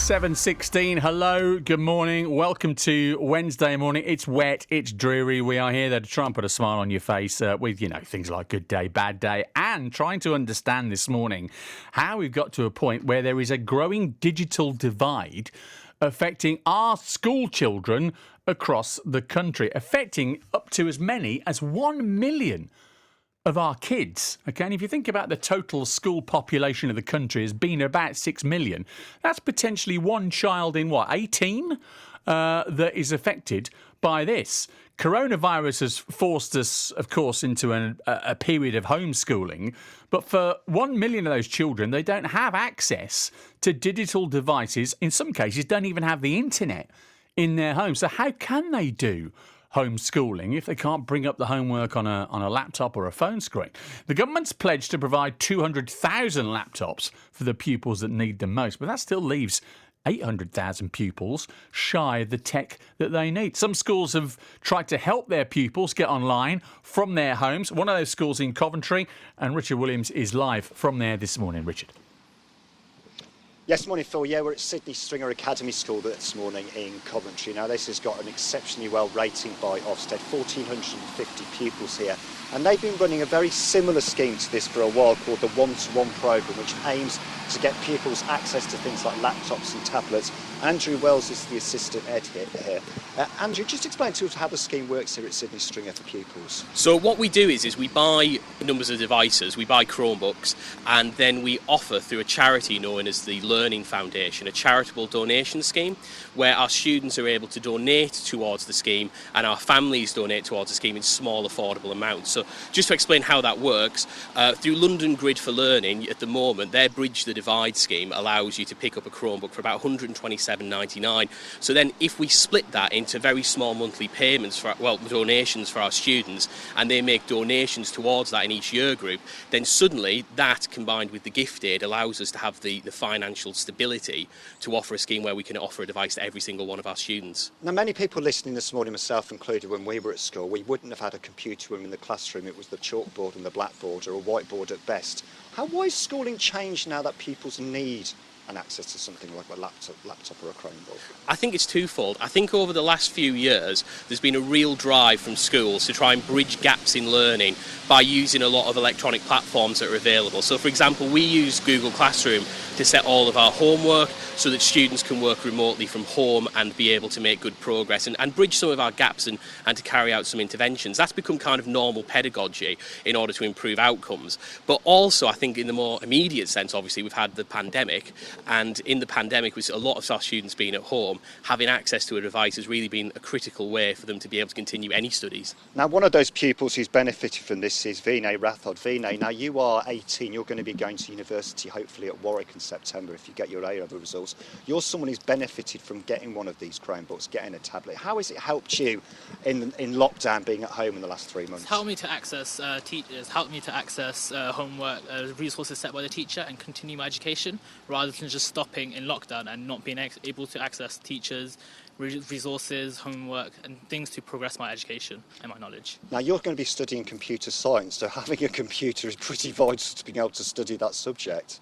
7:16. Hello, good morning. Welcome to Wednesday morning. It's wet, it's dreary. We are here there to try and put a smile on your face with, things like good day, bad day, and trying to understand this morning how we've got to a point where there is a growing digital divide affecting our school children across the country, affecting up to as many as 1 million of our kids. Okay, and if you think about the total school population of the country as being about 6 million, that's potentially one child in 18 that is affected by this. Coronavirus has forced us, of course, into a period of homeschooling, but for 1 million of those children, they don't have access to digital devices. In some cases, don't even have the internet in their home. So how can they do homeschooling if they can't bring up the homework on a laptop or a phone screen? The government's pledged to provide 200,000 laptops for the pupils that need them most, but that still leaves 800,000 pupils shy of the tech that they need. Some schools have tried to help their pupils get online from their homes. One of those schools in Coventry, and Richard Williams is live from there this morning. Richard. Yes, morning, Phil. Yeah, we're at Sidney Stringer Academy School this morning in Coventry. Now, this has got an exceptionally well rating by Ofsted, 1,450 pupils here. And they've been running a very similar scheme to this for a while called the one-to-one programme, which aims to get pupils access to things like laptops and tablets. Andrew Wells is the assistant head here. Andrew, just explain to us how the scheme works here at Sidney Stringer for pupils. So what we do is we buy numbers of devices, we buy Chromebooks, and then we offer through a charity known as the Learning Foundation, a charitable donation scheme, where our students are able to donate towards the scheme and our families donate towards the scheme in small, affordable amounts. So just to explain how that works, through London Grid for Learning, at the moment, their Bridge the Divide scheme allows you to pick up a Chromebook for about £127.99. So then if we split that into very small monthly payments, donations for our students, and they make donations towards that in each year group, then suddenly that, combined with the gift aid, allows us to have the financial stability to offer a scheme where we can offer a device to every single one of our students. Now, many people listening this morning, myself included, when we were at school, we wouldn't have had a computer room in the classroom. It was the chalkboard and the blackboard, or a whiteboard at best. How is schooling changed now that pupils need an access to something like a laptop or a Chromebook? I think it's twofold. I think over the last few years there's been a real drive from schools to try and bridge gaps in learning by using a lot of electronic platforms that are available. So for example, we use Google Classroom to set all of our homework so that students can work remotely from home and be able to make good progress and bridge some of our gaps and to carry out some interventions. That's become kind of normal pedagogy in order to improve outcomes. But also I think in the more immediate sense, obviously we've had the pandemic, and in the pandemic with a lot of our students being at home, having access to a device has really been a critical way for them to be able to continue any studies. Now, one of those pupils who's benefited from this is Vinay Rathod. Vinay, now you are 18, you're going to be going to university hopefully at Warwick in September if you get your A-level results. You're someone who's benefited from getting one of these Chromebooks, getting a tablet. How has it helped you in lockdown, being at home in the last 3 months? It's helped me to access teachers, helped me to access homework, resources set by the teacher, and continue my education rather than just stopping in lockdown and not being able to access teachers, resources, homework and things to progress my education and my knowledge. Now, you're going to be studying computer science, so having a computer is pretty vital to being able to study that subject.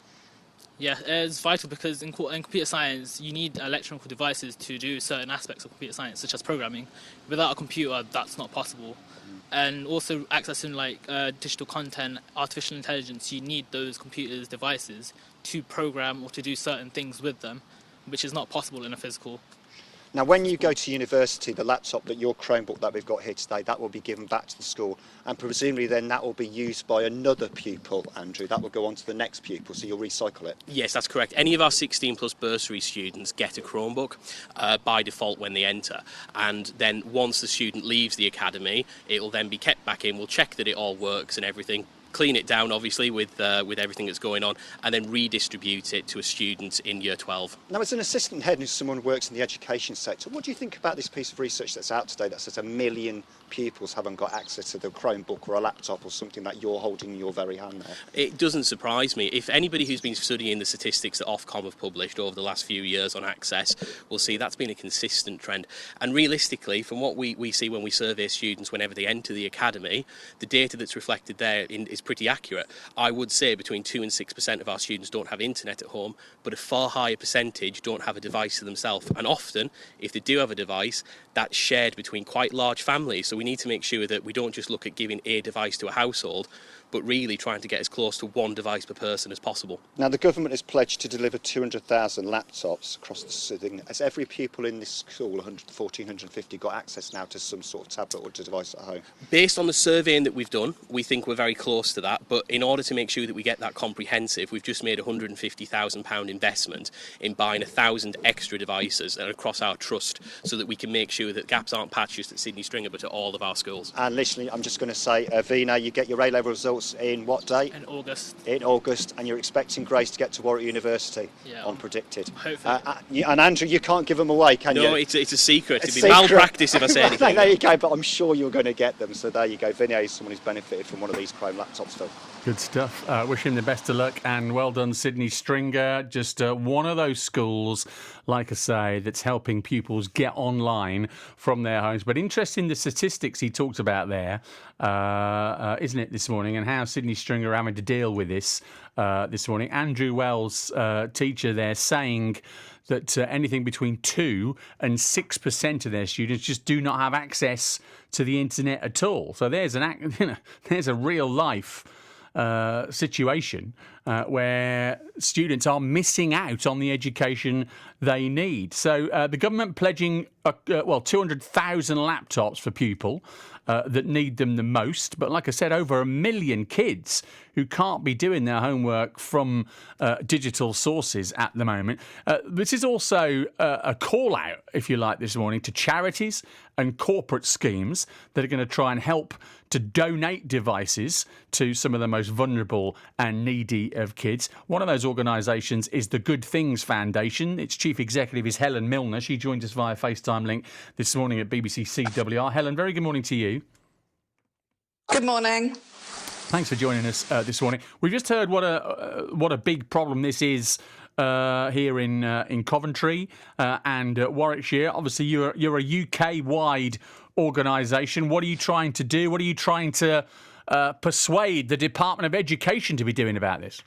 Yeah, it's vital because in computer science you need electronic devices to do certain aspects of computer science, such as programming. Without a computer, that's not possible. And also accessing digital content, artificial intelligence, you need those computers, devices to program or to do certain things with them, which is not possible in a physical. Now, when you go to university, the laptop, your Chromebook that we've got here today, that will be given back to the school, and presumably then that will be used by another pupil, Andrew. That will go on to the next pupil, so you'll recycle it. Yes, that's correct. Any of our 16 plus bursary students get a Chromebook by default when they enter, and then once the student leaves the academy, it will then be kept back in. We'll check that it all works and everything, clean it down obviously with everything that's going on, and then redistribute it to a student in year 12. Now, as an assistant head and as someone who works in the education sector, what do you think about this piece of research that's out today that says 1 million pupils haven't got access to the Chromebook or a laptop or something that you're holding in your very hand there? It doesn't surprise me. If anybody who's been studying the statistics that Ofcom have published over the last few years on access will see that's been a consistent trend. And realistically, from what we see when we survey students whenever they enter the academy, the data that's reflected there is pretty accurate. I would say between 2 and 6% of our students don't have internet at home, but a far higher percentage don't have a device to themselves. And often, if they do have a device, that's shared between quite large families. So we need to make sure that we don't just look at giving a device to a household, but really trying to get as close to one device per person as possible. Now, the government has pledged to deliver 200,000 laptops across the city. Has every pupil in this school, 1,450, got access now to some sort of tablet or device at home? Based on the surveying that we've done, we think we're very close to that. But in order to make sure that we get that comprehensive, we've just made a £150,000 investment in buying 1,000 extra devices across our trust, so that we can make sure that gaps aren't patched just at Sidney Stringer, but at all of our schools. And literally, I'm just going to say, Vina, you get your A-level results in what date? In August. In August, and you're expecting Grace to get to Warwick University Yeah. on predicted. Hopefully. And Andrew, you can't give them away, can you? No, it's a secret. It'd be Secret. malpractice if I say anything. There you go, but I'm sure you're going to get them. So there you go. Vinny is someone who's benefited from one of these Chrome laptops, Phil. Good stuff. Wish him the best of luck, and well done, Sidney Stringer. Just one of those schools, like I say, that's helping pupils get online from their homes. But interesting, the statistics he talked about there, isn't it, this morning, and how Sidney Stringer are having to deal with this morning. Andrew Wells, teacher there, saying that anything between 2 and 6% of their students just do not have access to the internet at all. So there's there's a real life situation where students are missing out on the education they need. So the government pledging 200,000 laptops for people that need them the most. But like I said, over 1 million kids who can't be doing their homework from digital sources at the moment. This is also a call out, if you like, this morning to charities and corporate schemes that are going to try and help to donate devices to some of the most vulnerable and needy of kids. One of those organisations is the Good Things Foundation. Its chief executive is Helen Milner. She joined us via FaceTime link this morning at BBC CWR. Helen, very good morning to you. Good morning. Thanks for joining us this morning. We've just heard what a big problem this is here in Coventry and Warwickshire. Obviously, you're a UK-wide organisation. What are you trying to do? What are you trying to persuade the Department of Education to be doing about this?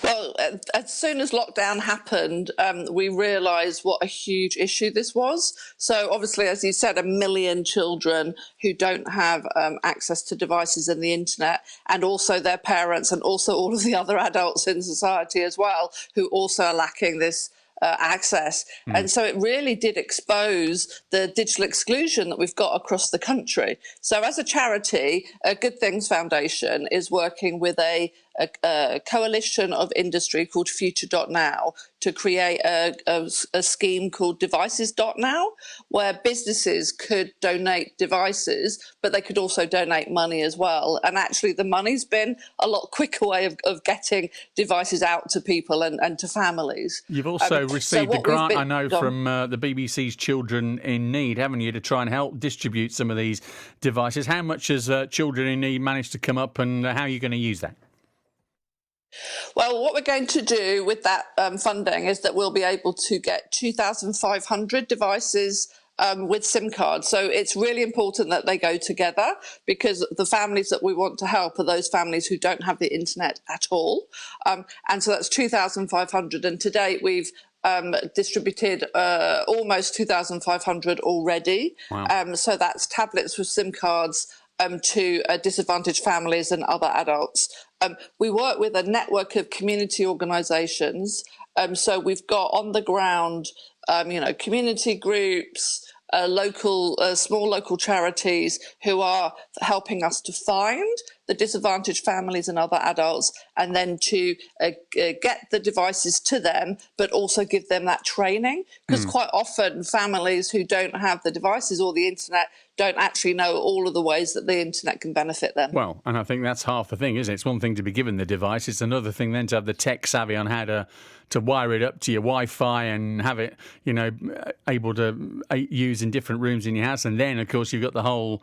Well, as soon as lockdown happened, we realised what a huge issue this was. So obviously, as you said, 1 million children who don't have access to devices and the internet, and also their parents, and also all of the other adults in society as well, who also are lacking this access. And so it really did expose the digital exclusion that we've got across the country. So as a charity, Good Things Foundation is working with a coalition of industry called Future.now to create a scheme called Devices.now, where businesses could donate devices, but they could also donate money as well. And actually the money's been a lot quicker way of getting devices out to people and to families. You've also received a grant, I know, from the BBC's Children in Need, haven't you, to try and help distribute some of these devices. How much has Children in Need managed to come up, and how are you going to use that? Well, what we're going to do with that funding is that we'll be able to get 2,500 devices with SIM cards. So it's really important that they go together, because the families that we want to help are those families who don't have the internet at all. And so that's 2,500. And to date, we've distributed almost 2,500 already. Wow. So that's tablets with SIM cards to disadvantaged families and other adults. We work with a network of community organisations. So we've got on the ground, community groups, small local charities who are helping us to find the disadvantaged families and other adults, and then to get the devices to them, but also give them that training. Because quite often families who don't have the devices or the internet don't actually know all of the ways that the internet can benefit them. Well, and I think that's half the thing, isn't it? It's one thing to be given the device. It's another thing then to have the tech savvy on how to wire it up to your Wi-Fi and have it, able to use in different rooms in your house. And then, of course, you've got the whole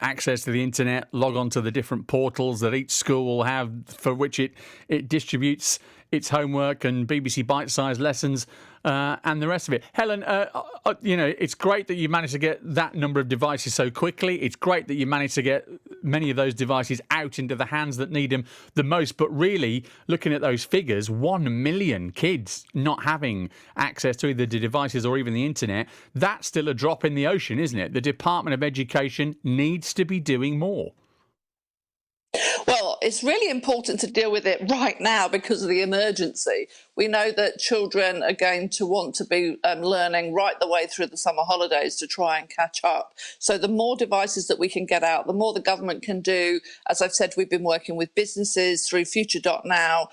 access to the internet, log on to the different portals that each school will have, for which it distributes its homework and BBC bite-sized lessons and the rest of it. Helen, it's great that you managed to get that number of devices so quickly. It's great that you managed to get many of those devices out into the hands that need them the most. But really, looking at those figures, 1 million kids not having access to either the devices or even the internet, that's still a drop in the ocean, isn't it? The Department of Education needs to be doing more. Well, it's really important to deal with it right now because of the emergency. We know that children are going to want to be learning right the way through the summer holidays to try and catch up. So the more devices that we can get out, the more the government can do. As I've said, we've been working with businesses through Future.now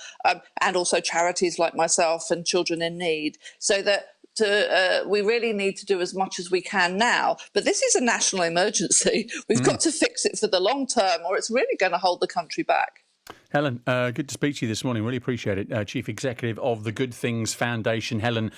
and also charities like myself and Children in Need, so that we really need to do as much as we can now. But this is a national emergency. We've got to fix it for the long term, or it's really going to hold the country back. Helen, good to speak to you this morning. Really appreciate it. Chief Executive of the Good Things Foundation, Helen.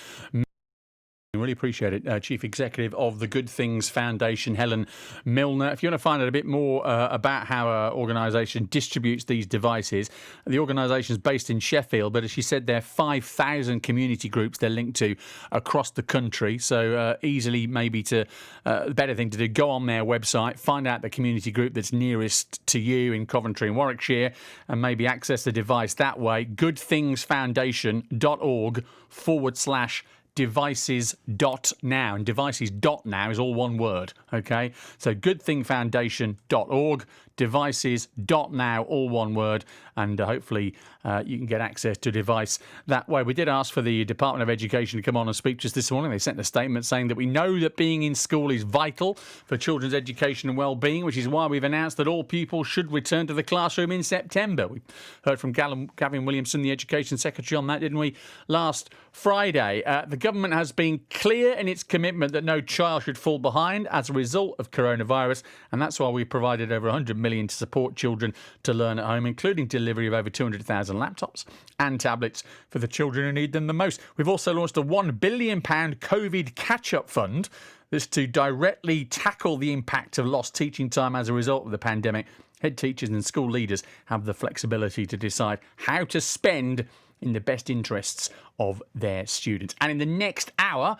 Really appreciate it. Chief Executive of the Good Things Foundation, Helen Milner. If you want to find out a bit more about how our organisation distributes these devices, the organisation is based in Sheffield, but as she said, there are 5,000 community groups they're linked to across the country. So easily maybe the better thing to do, go on their website, find out the community group that's nearest to you in Coventry and Warwickshire, and maybe access the device that way. goodthingsfoundation.org/devices.now, and devices.now is all one word, okay? So goodthingfoundation.org, devices.now, all one word, and hopefully you can get access to a device that way. We did ask for the Department of Education to come on and speak to us this morning. They sent a statement saying that we know that being in school is vital for children's education and well-being, which is why we've announced that all pupils should return to the classroom in September. We heard from Gavin Williamson, the Education Secretary, on that, didn't we, last Friday. The government has been clear in its commitment that no child should fall behind as a result of coronavirus, and that's why we provided over 100 million to support children to learn at home, including delivery of over 200,000 laptops and tablets for the children who need them the most. We've also launched a £1 billion COVID catch-up fund. This to directly tackle the impact of lost teaching time as a result of the pandemic. Head teachers and school leaders have the flexibility to decide how to spend in the best interests of their students. And in the next hour,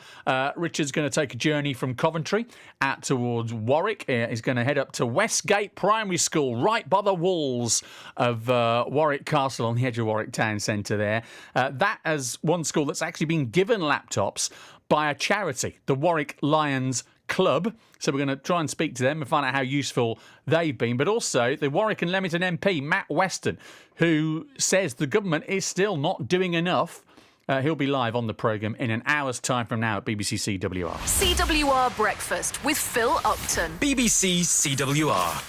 Richard's going to take a journey from Coventry out towards Warwick. He's going to head up to Westgate Primary School, right by the walls of Warwick Castle on the edge of Warwick Town Centre there. That is one school that's actually been given laptops by a charity, the Warwick Lions Club. So we're going to try and speak to them and find out how useful they've been. But also the Warwick and Leamington MP, Matt Weston, who says the government is still not doing enough. He'll be live on the programme in an hour's time from now at BBC CWR. CWR Breakfast with Phil Upton. BBC CWR.